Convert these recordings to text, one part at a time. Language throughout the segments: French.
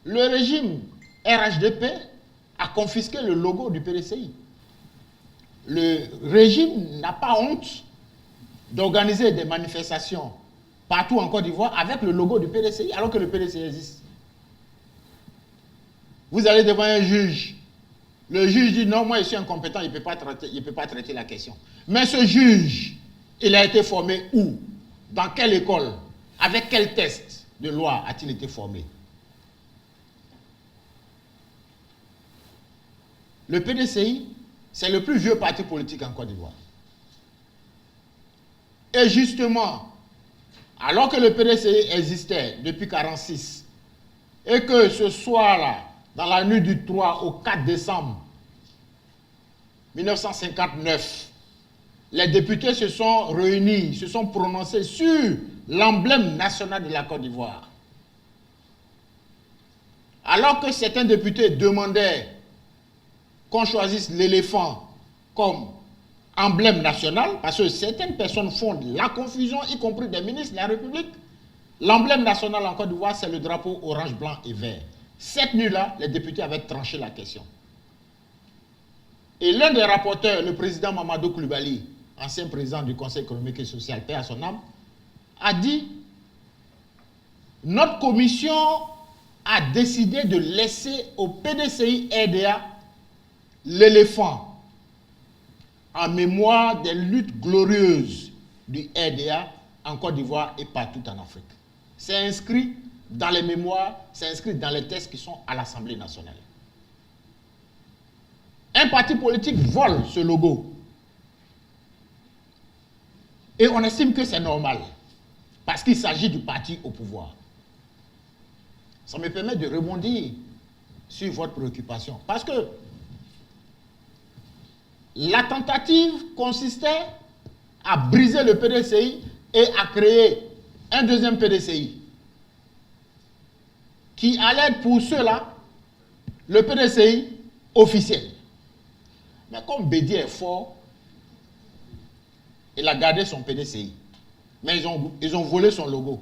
le régime RHDP a confisqué le logo du PDCI. Le régime n'a pas honte d'organiser des manifestations partout en Côte d'Ivoire avec le logo du PDCI, alors que le PDCI existe. Vous allez devant un juge. Le juge dit non, moi je suis incompétent, il ne peut pas traiter la question. Mais ce juge, il a été formé où? Dans quelle école? Avec quel test de loi a-t-il été formé? Le PDCI, c'est le plus vieux parti politique en Côte d'Ivoire. Et justement, alors que le PDCI existait depuis 1946, et que ce soir-là, dans la nuit du 3 au 4 décembre 1959, les députés se sont réunis, se sont prononcés sur l'emblème national de la Côte d'Ivoire. Alors que certains députés demandaient qu'on choisisse l'éléphant comme emblème national, parce que certaines personnes font la confusion, y compris des ministres de la République. L'emblème national en Côte d'Ivoire, c'est le drapeau orange, blanc et vert. Cette nuit-là, les députés avaient tranché la question. Et l'un des rapporteurs, le président Mamadou Coulibaly, ancien président du Conseil économique et social, paix à son âme, a dit « Notre commission a décidé de laisser au PDCI RDA l'éléphant en mémoire des luttes glorieuses du RDA en Côte d'Ivoire et partout en Afrique. » C'est inscrit dans les mémoires, c'est inscrit dans les textes qui sont à l'Assemblée nationale. Un parti politique vole ce logo. Et on estime que c'est normal, parce qu'il s'agit du parti au pouvoir. Ça me permet de rebondir sur votre préoccupation. Parce que la tentative consistait à briser le PDCI et à créer un deuxième PDCI qui allait pour cela le PDCI officiel. Mais comme Bédi est fort, il a gardé son PDCI. Mais ils ont volé son logo.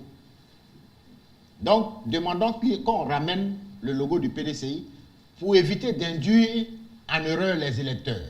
Donc, demandons qu'on ramène le logo du PDCI pour éviter d'induire en erreur les électeurs.